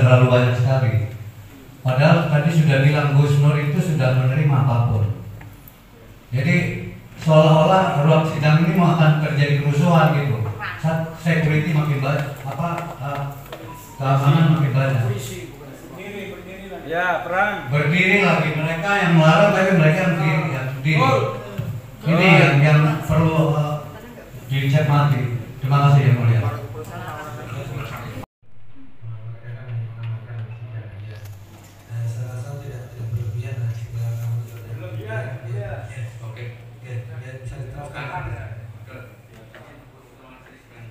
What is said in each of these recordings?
terlalu banyak sekali. Padahal tadi sudah bilang Gus Nur itu sudah menerima apapun. Jadi seolah-olah ruang sidang ini mau akan terjadi kerusuhan gitu. Security makin banyak, keamanan makin banyak. Ya, perang. Berdiri lagi mereka yang melarang, tapi mereka berdiri. Ini yang perlu dicermati. Terima kasih yang mulia.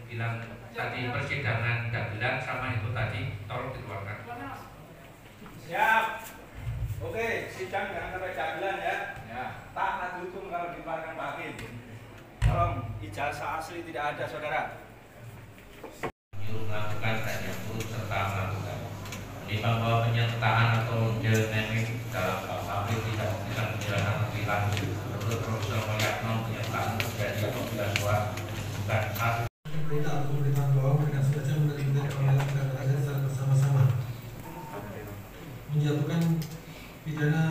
Bilang tadi persidangan dagelan sama itu tadi tolong dikeluarkan. Siap. Oke, sidang jangan sampai dagelan ya. Ya. Taat hukum kalau dikeluarkan Pak Hakim. Tolong ijazah asli tidak ada, saudara. Melakukan tanya turut serta melakukan. Menimbang bahwa penyertaan atau dynamic dalam pabrik tidak bisa menjalankan lebih lanjut. Menurut Profesor Moyatno, penyertaan terjadi apabila suara bukan hak. Perintah atau pemerintahan bawah dengan sengaja menerima pengadilan perkara secara bersama-sama menjatuhkan pidana.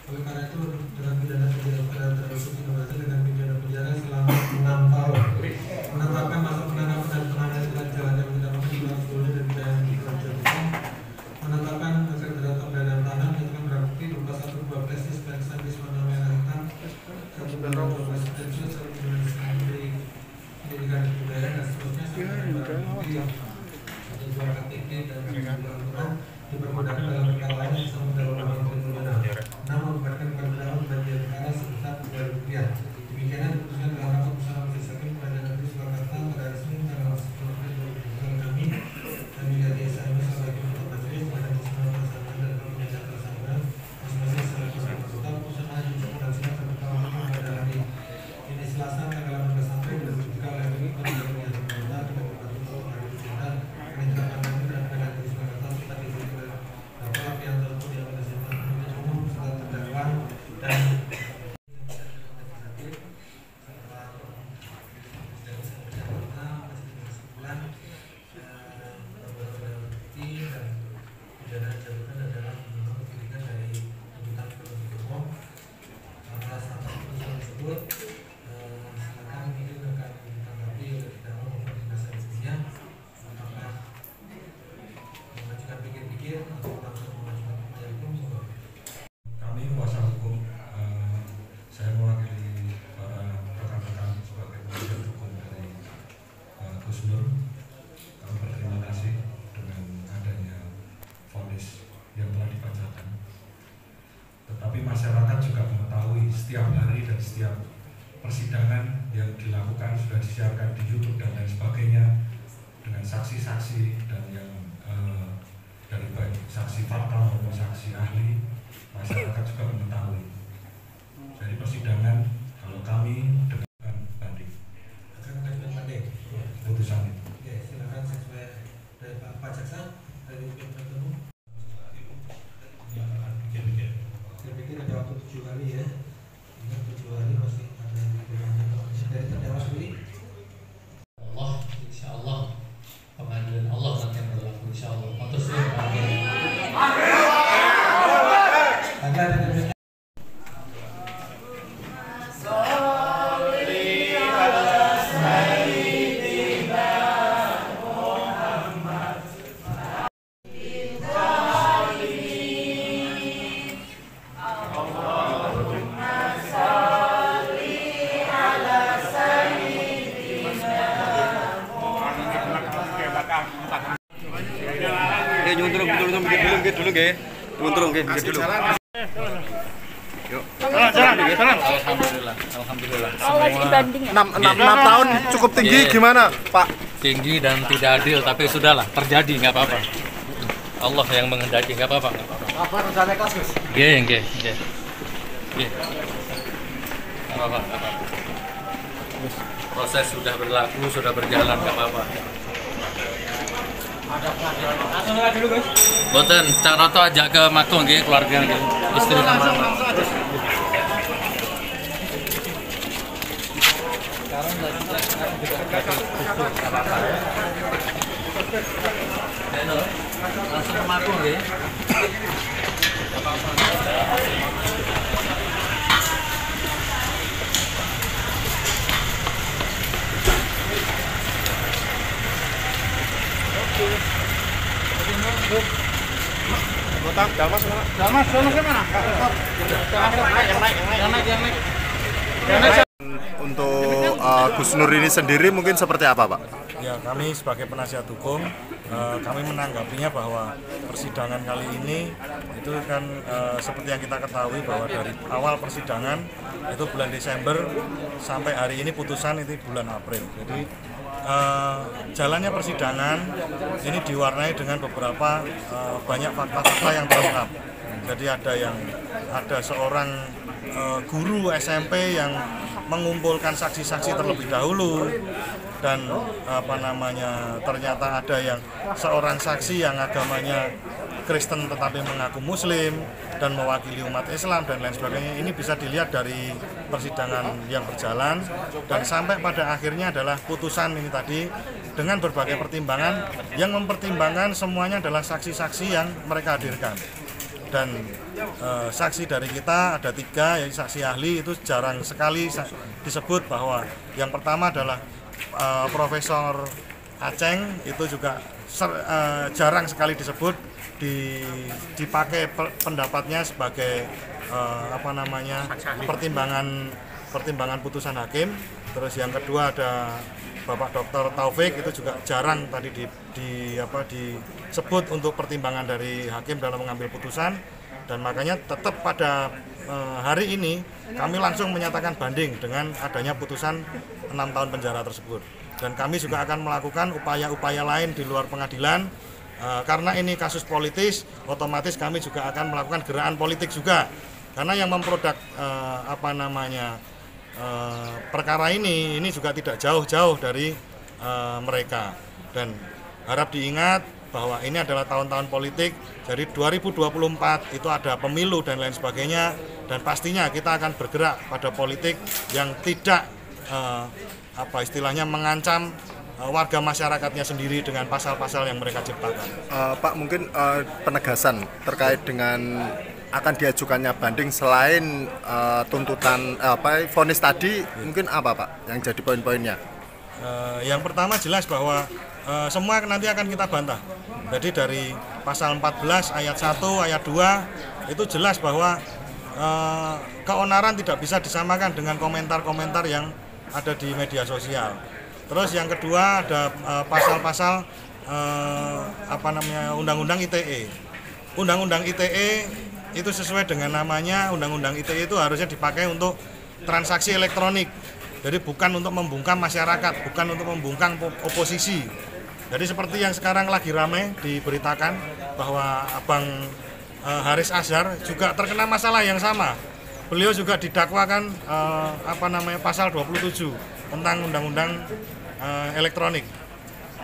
Oleh karena itu dengan pidana penjara terhadap Indonesia dengan pidana penjara selama 6 tahun, menetapkan masa penangkapan dan penahanan dengan jalannya menjatuhkan pidana sebelumnya dan pidana dijatuhkan, menetapkan terdakwa terdakwa tahanan dengan barang bukti berupa 1 buah flash disk dan disk warna merah hitam, 1 buah flash disk, 1 pendidikan budaya dan seterusnya sampai barang bukti 1 buah KTP dan 2 buah dipermudahkan dalam perkara lain yang sama dalam pidana. Namun memberikan perdana bagi perkara sebesar Rp2.000. Demikian keputusan dalam rapat bersama Majelis Hakim Pengadilan Negeri Surakarta pada resmi tanggal 10 April kami dan juga di SMA sebagai ketua majelis pada semua pasangan dan penyelidikan tersangka masing-masing secara konsultan keputusan hanya diucapkan sidang terbuka pada hari ini Selasa tanggal 18 April 2023 oleh Hakim Pengadilan Negeri Surakarta dengan membantu hari Jumat yang ditetapkan kami dan Pengadilan Negeri Surakarta serta diikuti oleh Bapak yang telah diamankan umum serta terdakwa dan kami kuasa hukum, saya mewakili para rekan-rekan sebagai penasihat hukum dari Gus Nur. Kami berterima kasih dengan adanya vonis yang telah dibacakan. Tetapi masyarakat juga mengetahui setiap hari dan setiap persidangan yang dilakukan sudah disiarkan di YouTube dan lain sebagainya dengan saksi-saksi dan yang dari baik saksi fakta maupun saksi ahli. Masyarakat juga mengetahui. Jadi persidangan kalau kami dengan banding akan mengajukan banding putusan itu. Ya, silakan sesuai dari Pak Jaksa dari penuntut umum. Saya pikir ada waktu 7 hari ya. Ingat 7 hari masih ada yang diperlukan dari terdakwa sendiri. Allah, insya Allah pengadilan Allah nanti yang berlaku insya Allah. Untuk seluruh dulu nggih. Turun nggih dulu. Yuk. Jalan. Alhamdulillah. Semua 6 tahun cukup tinggi gimana, Pak? tinggi dan tidak adil, tapi sudahlah, terjadi, nggak apa-apa. Allah yang menghendaki, nggak apa-apa. Apa rencana kasus? Nggih. Nggak apa-apa. Proses sudah berlaku, sudah berjalan, nggak apa-apa. Boten, Cak Roto ajak ke Mako nggih, keluarga nggih, istri sama anak. Sekarang Langsung ke Makmur ya. Untuk Gus Nur ini sendiri mungkin seperti apa, Pak? Ya, kami sebagai penasihat hukum, kami menanggapinya bahwa persidangan kali ini itu kan seperti yang kita ketahui bahwa dari awal persidangan itu bulan Desember sampai hari ini putusan itu bulan April. Jadi jalannya persidangan ini diwarnai dengan beberapa banyak fakta-fakta yang terungkap. Jadi ada seorang guru SMP yang mengumpulkan saksi-saksi terlebih dahulu, dan ternyata ada yang seorang saksi yang agamanya Kristen tetapi mengaku Muslim dan mewakili umat Islam dan lain sebagainya. Ini bisa dilihat dari persidangan yang berjalan, dan sampai pada akhirnya adalah putusan ini tadi dengan berbagai pertimbangan yang mempertimbangkan semuanya adalah saksi-saksi yang mereka hadirkan. Dan saksi dari kita ada 3, yaitu saksi ahli. Itu jarang sekali disebut, bahwa yang pertama adalah Profesor Aceng, itu juga jarang sekali disebut, dipakai pendapatnya sebagai pertimbangan putusan hakim. Terus yang kedua ada Bapak Dr. Taufik, itu juga jarang tadi disebut untuk pertimbangan dari hakim dalam mengambil putusan, dan makanya tetap pada hari ini kami langsung menyatakan banding dengan adanya putusan 6 tahun penjara tersebut. Dan kami juga akan melakukan upaya-upaya lain di luar pengadilan, karena ini kasus politis, otomatis kami juga akan melakukan gerakan politik juga, karena yang memproduk perkara ini juga tidak jauh-jauh dari mereka. Dan harap diingat bahwa ini adalah tahun-tahun politik, jadi 2024 itu ada pemilu dan lain sebagainya, dan pastinya kita akan bergerak pada politik yang tidak mengancam warga masyarakatnya sendiri dengan pasal-pasal yang mereka ciptakan. Pak, mungkin penegasan terkait dengan akan diajukannya banding selain tuntutan vonis tadi, mungkin apa, Pak, yang jadi poin-poinnya? Yang pertama jelas bahwa semua nanti akan kita bantah. Jadi dari pasal 14 ayat 1 ayat 2 itu jelas bahwa keonaran tidak bisa disamakan dengan komentar-komentar yang ada di media sosial. Terus yang kedua ada pasal-pasal Undang-Undang ITE. Undang-Undang ITE itu sesuai dengan namanya, Undang-Undang ITE itu harusnya dipakai untuk transaksi elektronik. Jadi bukan untuk membungkam masyarakat, bukan untuk membungkam oposisi. Jadi seperti yang sekarang lagi ramai diberitakan bahwa Abang Haris Azhar juga terkena masalah yang sama. Beliau juga didakwakan pasal 27 tentang undang-undang elektronik.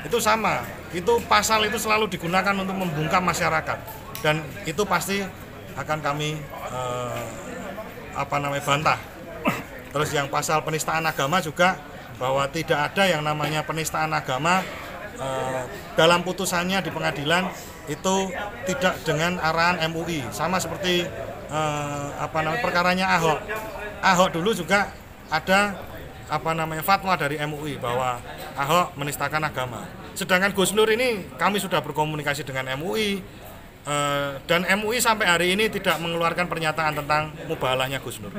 Itu sama. Itu pasal itu selalu digunakan untuk membungkam masyarakat, dan itu pasti akan kami bantah. Terus yang pasal penistaan agama juga, bahwa tidak ada yang namanya penistaan agama dalam putusannya di pengadilan itu tidak dengan arahan MUI, sama seperti perkaranya Ahok. Ahok dulu juga ada fatwa dari MUI bahwa Ahok menistakan agama. Sedangkan Gus Nur ini kami sudah berkomunikasi dengan MUI, dan MUI sampai hari ini tidak mengeluarkan pernyataan tentang mubalahnya Gus Nur.